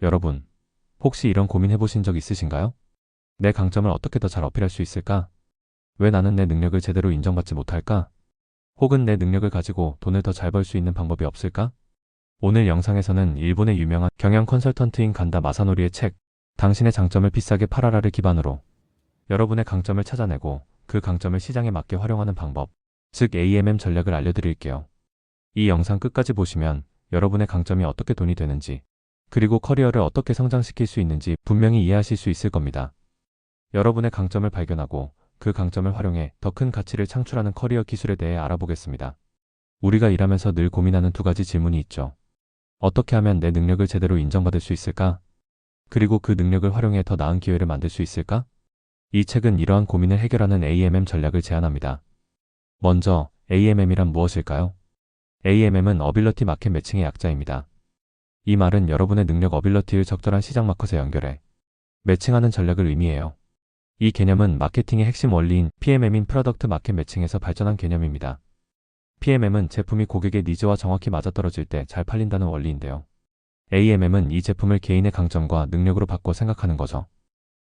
여러분, 혹시 이런 고민 해보신 적 있으신가요? 내 강점을 어떻게 더 잘 어필할 수 있을까? 왜 나는 내 능력을 제대로 인정받지 못할까? 혹은 내 능력을 가지고 돈을 더 잘 벌 수 있는 방법이 없을까? 오늘 영상에서는 일본의 유명한 경영 컨설턴트인 간다 마사노리의 책, 당신의 장점을 비싸게 팔아라를 기반으로 여러분의 강점을 찾아내고 그 강점을 시장에 맞게 활용하는 방법, 즉 AMM 전략을 알려드릴게요. 이 영상 끝까지 보시면 여러분의 강점이 어떻게 돈이 되는지, 그리고 커리어를 어떻게 성장시킬 수 있는지 분명히 이해하실 수 있을 겁니다. 여러분의 강점을 발견하고 그 강점을 활용해 더 큰 가치를 창출하는 커리어 기술에 대해 알아보겠습니다. 우리가 일하면서 늘 고민하는 두 가지 질문이 있죠. 어떻게 하면 내 능력을 제대로 인정받을 수 있을까? 그리고 그 능력을 활용해 더 나은 기회를 만들 수 있을까? 이 책은 이러한 고민을 해결하는 AMM 전략을 제안합니다. 먼저 AMM이란 무엇일까요? AMM은 어빌러티 마켓 매칭의 약자입니다. 이 말은 여러분의 능력 어빌러티를 적절한 시장 마켓에 연결해 매칭하는 전략을 의미해요. 이 개념은 마케팅의 핵심 원리인 PMM인 프로덕트 마켓 매칭에서 발전한 개념입니다. PMM은 제품이 고객의 니즈와 정확히 맞아떨어질 때 잘 팔린다는 원리인데요. AMM은 이 제품을 개인의 강점과 능력으로 바꿔 생각하는 거죠.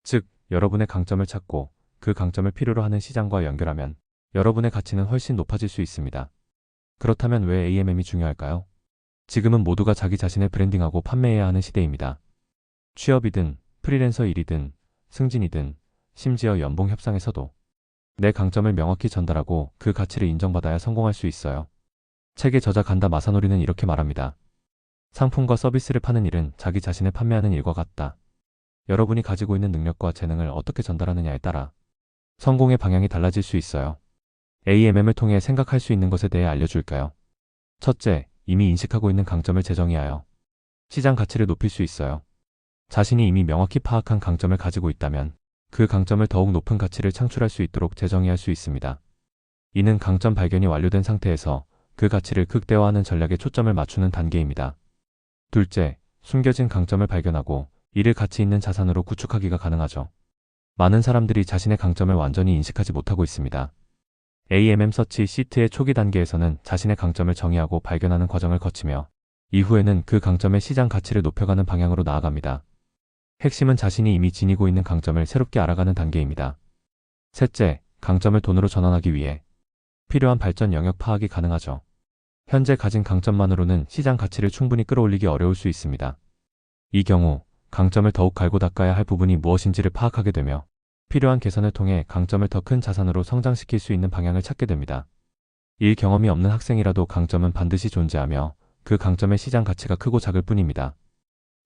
즉, 여러분의 강점을 찾고 그 강점을 필요로 하는 시장과 연결하면 여러분의 가치는 훨씬 높아질 수 있습니다. 그렇다면 왜 AMM이 중요할까요? 지금은 모두가 자기 자신을 브랜딩하고 판매해야 하는 시대입니다. 취업이든 프리랜서 일이든 승진이든 심지어 연봉 협상에서도 내 강점을 명확히 전달하고 그 가치를 인정받아야 성공할 수 있어요. 책의 저자 간다 마사노리는 이렇게 말합니다. 상품과 서비스를 파는 일은 자기 자신을 판매하는 일과 같다. 여러분이 가지고 있는 능력과 재능을 어떻게 전달하느냐에 따라 성공의 방향이 달라질 수 있어요. AMM을 통해 생각할 수 있는 것에 대해 알려줄까요? 첫째, 이미 인식하고 있는 강점을 재정의하여 시장 가치를 높일 수 있어요. 자신이 이미 명확히 파악한 강점을 가지고 있다면 그 강점을 더욱 높은 가치를 창출할 수 있도록 재정의할 수 있습니다. 이는 강점 발견이 완료된 상태에서 그 가치를 극대화하는 전략에 초점을 맞추는 단계입니다. 둘째, 숨겨진 강점을 발견하고 이를 가치 있는 자산으로 구축하기가 가능하죠. 많은 사람들이 자신의 강점을 완전히 인식하지 못하고 있습니다. AMM 서치 시트의 초기 단계에서는 자신의 강점을 정의하고 발견하는 과정을 거치며 이후에는 그 강점의 시장 가치를 높여가는 방향으로 나아갑니다. 핵심은 자신이 이미 지니고 있는 강점을 새롭게 알아가는 단계입니다. 셋째, 강점을 돈으로 전환하기 위해 필요한 발전 영역 파악이 가능하죠. 현재 가진 강점만으로는 시장 가치를 충분히 끌어올리기 어려울 수 있습니다. 이 경우 강점을 더욱 갈고 닦아야 할 부분이 무엇인지를 파악하게 되며 필요한 개선을 통해 강점을 더 큰 자산으로 성장시킬 수 있는 방향을 찾게 됩니다. 일 경험이 없는 학생이라도 강점은 반드시 존재하며 그 강점의 시장 가치가 크고 작을 뿐입니다.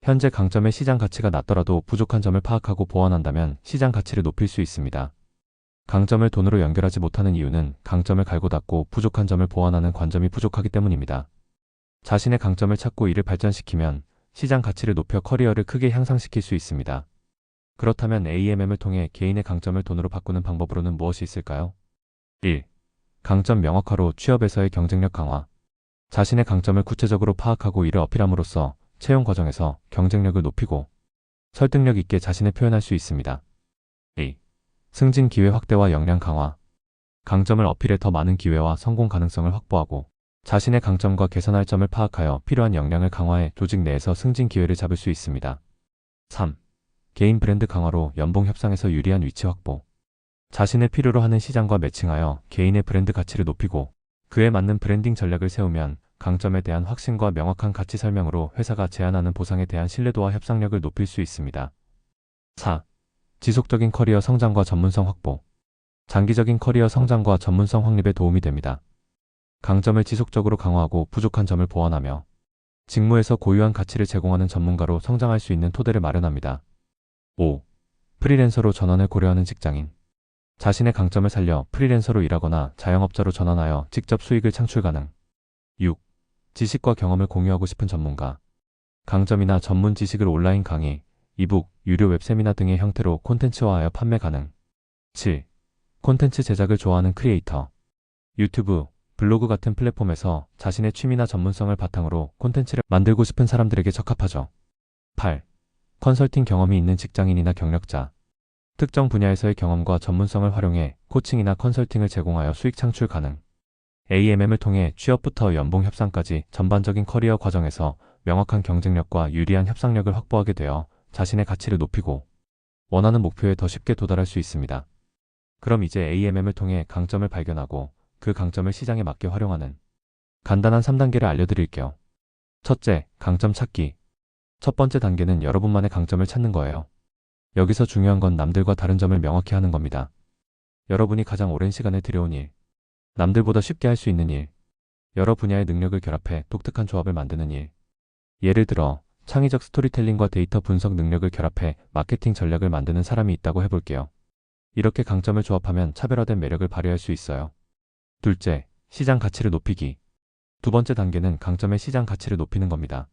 현재 강점의 시장 가치가 낮더라도 부족한 점을 파악하고 보완한다면 시장 가치를 높일 수 있습니다. 강점을 돈으로 연결하지 못하는 이유는 강점을 갈고 닦고 부족한 점을 보완하는 관점이 부족하기 때문입니다. 자신의 강점을 찾고 이를 발전시키면 시장 가치를 높여 커리어를 크게 향상시킬 수 있습니다. 그렇다면 AMM을 통해 개인의 강점을 돈으로 바꾸는 방법으로는 무엇이 있을까요? 1. 강점 명확화로 취업에서의 경쟁력 강화. 자신의 강점을 구체적으로 파악하고 이를 어필함으로써 채용 과정에서 경쟁력을 높이고 설득력 있게 자신을 표현할 수 있습니다. 2. 승진 기회 확대와 역량 강화. 강점을 어필해 더 많은 기회와 성공 가능성을 확보하고 자신의 강점과 개선할 점을 파악하여 필요한 역량을 강화해 조직 내에서 승진 기회를 잡을 수 있습니다. 3. 개인 브랜드 강화로 연봉 협상에서 유리한 위치 확보. 자신을 필요로 하는 시장과 매칭하여 개인의 브랜드 가치를 높이고 그에 맞는 브랜딩 전략을 세우면 강점에 대한 확신과 명확한 가치 설명으로 회사가 제안하는 보상에 대한 신뢰도와 협상력을 높일 수 있습니다. 4. 지속적인 커리어 성장과 전문성 확보. 장기적인 커리어 성장과 전문성 확립에 도움이 됩니다. 강점을 지속적으로 강화하고 부족한 점을 보완하며 직무에서 고유한 가치를 제공하는 전문가로 성장할 수 있는 토대를 마련합니다. 5. 프리랜서로 전환을 고려하는 직장인. 자신의 강점을 살려 프리랜서로 일하거나 자영업자로 전환하여 직접 수익을 창출 가능. 6. 지식과 경험을 공유하고 싶은 전문가. 강점이나 전문 지식을 온라인 강의, 이북, 유료 웹세미나 등의 형태로 콘텐츠화하여 판매 가능. 7. 콘텐츠 제작을 좋아하는 크리에이터. 유튜브, 블로그 같은 플랫폼에서 자신의 취미나 전문성을 바탕으로 콘텐츠를 만들고 싶은 사람들에게 적합하죠. 8. 컨설팅 경험이 있는 직장인이나 경력자. 특정 분야에서의 경험과 전문성을 활용해 코칭이나 컨설팅을 제공하여 수익 창출 가능. AMM을 통해 취업부터 연봉 협상까지 전반적인 커리어 과정에서 명확한 경쟁력과 유리한 협상력을 확보하게 되어 자신의 가치를 높이고 원하는 목표에 더 쉽게 도달할 수 있습니다. 그럼 이제 AMM을 통해 강점을 발견하고 그 강점을 시장에 맞게 활용하는 간단한 3단계를 알려드릴게요. 첫째, 강점 찾기. 첫 번째 단계는 여러분만의 강점을 찾는 거예요. 여기서 중요한 건 남들과 다른 점을 명확히 하는 겁니다. 여러분이 가장 오랜 시간을 들여온 일, 남들보다 쉽게 할 수 있는 일, 여러 분야의 능력을 결합해 독특한 조합을 만드는 일. 예를 들어 창의적 스토리텔링과 데이터 분석 능력을 결합해 마케팅 전략을 만드는 사람이 있다고 해볼게요. 이렇게 강점을 조합하면 차별화된 매력을 발휘할 수 있어요. 둘째, 시장 가치를 높이기. 두 번째 단계는 강점의 시장 가치를 높이는 겁니다.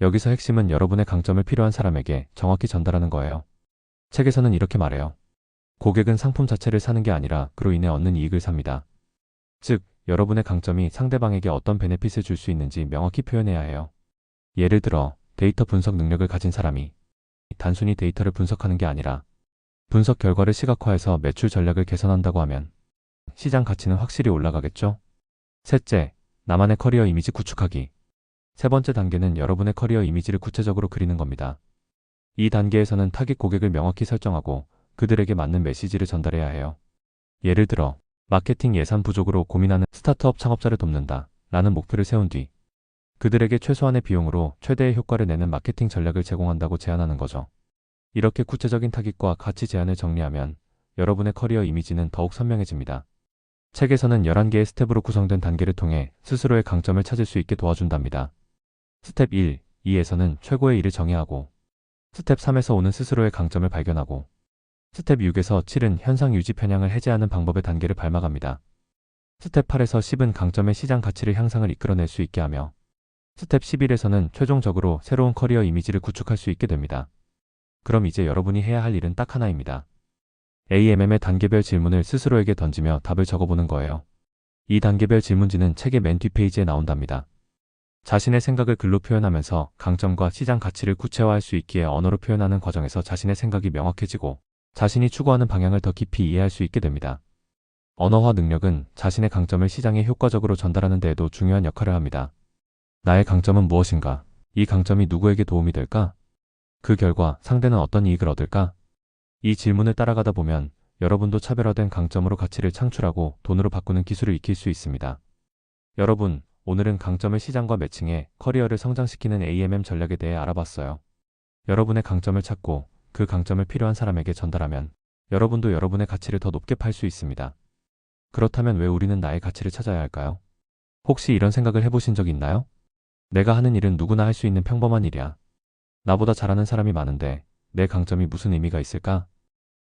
여기서 핵심은 여러분의 강점을 필요한 사람에게 정확히 전달하는 거예요. 책에서는 이렇게 말해요. 고객은 상품 자체를 사는 게 아니라 그로 인해 얻는 이익을 삽니다. 즉, 여러분의 강점이 상대방에게 어떤 베네핏을 줄 수 있는지 명확히 표현해야 해요. 예를 들어 데이터 분석 능력을 가진 사람이 단순히 데이터를 분석하는 게 아니라 분석 결과를 시각화해서 매출 전략을 개선한다고 하면 시장 가치는 확실히 올라가겠죠? 셋째, 나만의 커리어 이미지 구축하기. 세 번째 단계는 여러분의 커리어 이미지를 구체적으로 그리는 겁니다. 이 단계에서는 타깃 고객을 명확히 설정하고 그들에게 맞는 메시지를 전달해야 해요. 예를 들어 마케팅 예산 부족으로 고민하는 스타트업 창업자를 돕는다 라는 목표를 세운 뒤 그들에게 최소한의 비용으로 최대의 효과를 내는 마케팅 전략을 제공한다고 제안하는 거죠. 이렇게 구체적인 타깃과 가치 제안을 정리하면 여러분의 커리어 이미지는 더욱 선명해집니다. 책에서는 11개의 스텝으로 구성된 단계를 통해 스스로의 강점을 찾을 수 있게 도와준답니다. 스텝 1, 2에서는 최고의 일을 정의하고 스텝 3에서 오는 스스로의 강점을 발견하고 스텝 6에서 7은 현상 유지 편향을 해제하는 방법의 단계를 밟아갑니다. 스텝 8에서 10은 강점의 시장 가치를 향상을 이끌어낼 수 있게 하며 스텝 11에서는 최종적으로 새로운 커리어 이미지를 구축할 수 있게 됩니다. 그럼 이제 여러분이 해야 할 일은 딱 하나입니다. AMM의 단계별 질문을 스스로에게 던지며 답을 적어보는 거예요. 이 단계별 질문지는 책의 맨 뒷페이지에 나온답니다. 자신의 생각을 글로 표현하면서 강점과 시장 가치를 구체화할 수 있기에 언어로 표현하는 과정에서 자신의 생각이 명확해지고 자신이 추구하는 방향을 더 깊이 이해할 수 있게 됩니다. 언어화 능력은 자신의 강점을 시장에 효과적으로 전달하는 데에도 중요한 역할을 합니다. 나의 강점은 무엇인가? 이 강점이 누구에게 도움이 될까? 그 결과 상대는 어떤 이익을 얻을까? 이 질문을 따라가다 보면 여러분도 차별화된 강점으로 가치를 창출하고 돈으로 바꾸는 기술을 익힐 수 있습니다. 여러분, 오늘은 강점을 시장과 매칭해 커리어를 성장시키는 AMM 전략에 대해 알아봤어요. 여러분의 강점을 찾고 그 강점을 필요한 사람에게 전달하면 여러분도 여러분의 가치를 더 높게 팔 수 있습니다. 그렇다면 왜 우리는 나의 가치를 찾아야 할까요? 혹시 이런 생각을 해보신 적 있나요? 내가 하는 일은 누구나 할 수 있는 평범한 일이야. 나보다 잘하는 사람이 많은데 내 강점이 무슨 의미가 있을까?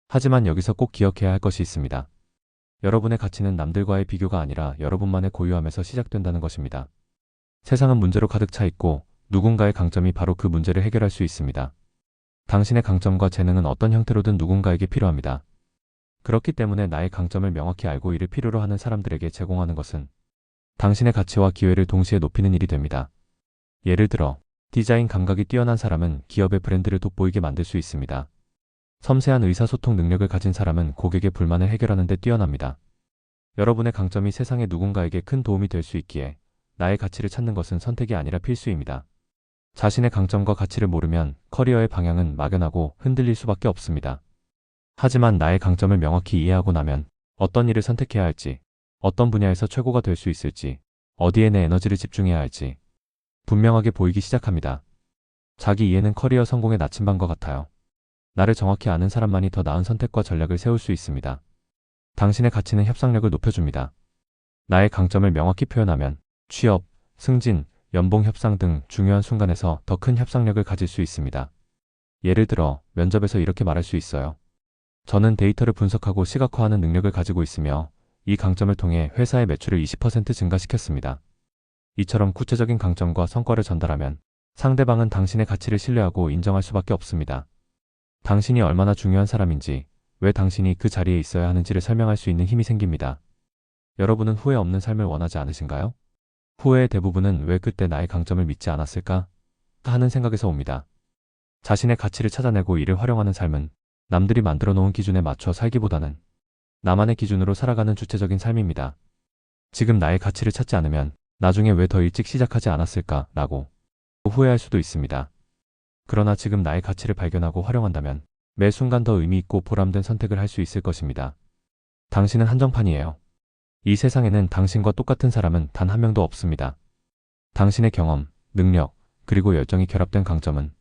하지만 여기서 꼭 기억해야 할 것이 있습니다. 여러분의 가치는 남들과의 비교가 아니라 여러분만의 고유함에서 시작된다는 것입니다. 세상은 문제로 가득 차 있고 누군가의 강점이 바로 그 문제를 해결할 수 있습니다. 당신의 강점과 재능은 어떤 형태로든 누군가에게 필요합니다. 그렇기 때문에 나의 강점을 명확히 알고 이를 필요로 하는 사람들에게 제공하는 것은 당신의 가치와 기회를 동시에 높이는 일이 됩니다. 예를 들어 디자인 감각이 뛰어난 사람은 기업의 브랜드를 돋보이게 만들 수 있습니다. 섬세한 의사소통 능력을 가진 사람은 고객의 불만을 해결하는 데 뛰어납니다. 여러분의 강점이 세상의 누군가에게 큰 도움이 될 수 있기에 나의 가치를 찾는 것은 선택이 아니라 필수입니다. 자신의 강점과 가치를 모르면 커리어의 방향은 막연하고 흔들릴 수밖에 없습니다. 하지만 나의 강점을 명확히 이해하고 나면 어떤 일을 선택해야 할지, 어떤 분야에서 최고가 될 수 있을지, 어디에 내 에너지를 집중해야 할지 분명하게 보이기 시작합니다. 자기 이해는 커리어 성공의 나침반과 같아요. 나를 정확히 아는 사람만이 더 나은 선택과 전략을 세울 수 있습니다. 당신의 가치는 협상력을 높여줍니다. 나의 강점을 명확히 표현하면 취업, 승진, 연봉 협상 등 중요한 순간에서 더 큰 협상력을 가질 수 있습니다. 예를 들어 면접에서 이렇게 말할 수 있어요. 저는 데이터를 분석하고 시각화하는 능력을 가지고 있으며 이 강점을 통해 회사의 매출을 20% 증가시켰습니다. 이처럼 구체적인 강점과 성과를 전달하면 상대방은 당신의 가치를 신뢰하고 인정할 수밖에 없습니다. 당신이 얼마나 중요한 사람인지, 왜 당신이 그 자리에 있어야 하는지를 설명할 수 있는 힘이 생깁니다. 여러분은 후회 없는 삶을 원하지 않으신가요? 후회의 대부분은 왜 그때 나의 강점을 믿지 않았을까? 하는 생각에서 옵니다. 자신의 가치를 찾아내고 이를 활용하는 삶은 남들이 만들어 놓은 기준에 맞춰 살기보다는 나만의 기준으로 살아가는 주체적인 삶입니다. 지금 나의 가치를 찾지 않으면 나중에 왜 더 일찍 시작하지 않았을까? 라고 후회할 수도 있습니다. 그러나 지금 나의 가치를 발견하고 활용한다면 매 순간 더 의미 있고 보람된 선택을 할 수 있을 것입니다. 당신은 한정판이에요. 이 세상에는 당신과 똑같은 사람은 단 한 명도 없습니다. 당신의 경험, 능력, 그리고 열정이 결합된 강점은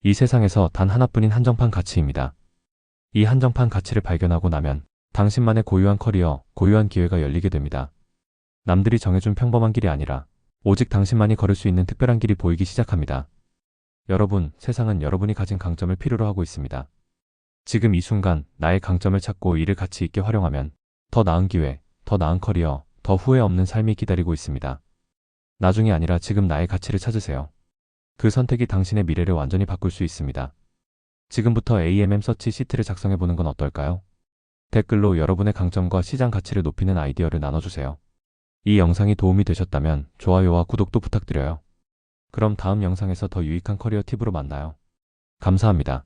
이 세상에서 단 하나뿐인 한정판 가치입니다. 이 한정판 가치를 발견하고 나면 당신만의 고유한 커리어, 고유한 기회가 열리게 됩니다. 남들이 정해준 평범한 길이 아니라 오직 당신만이 걸을 수 있는 특별한 길이 보이기 시작합니다. 여러분, 세상은 여러분이 가진 강점을 필요로 하고 있습니다. 지금 이 순간 나의 강점을 찾고 이를 가치 있게 활용하면 더 나은 기회, 더 나은 커리어, 더 후회 없는 삶이 기다리고 있습니다. 나중이 아니라 지금 나의 가치를 찾으세요. 그 선택이 당신의 미래를 완전히 바꿀 수 있습니다. 지금부터 AMM 서치 시트를 작성해보는 건 어떨까요? 댓글로 여러분의 강점과 시장 가치를 높이는 아이디어를 나눠주세요. 이 영상이 도움이 되셨다면 좋아요와 구독도 부탁드려요. 그럼 다음 영상에서 더 유익한 커리어 팁으로 만나요. 감사합니다.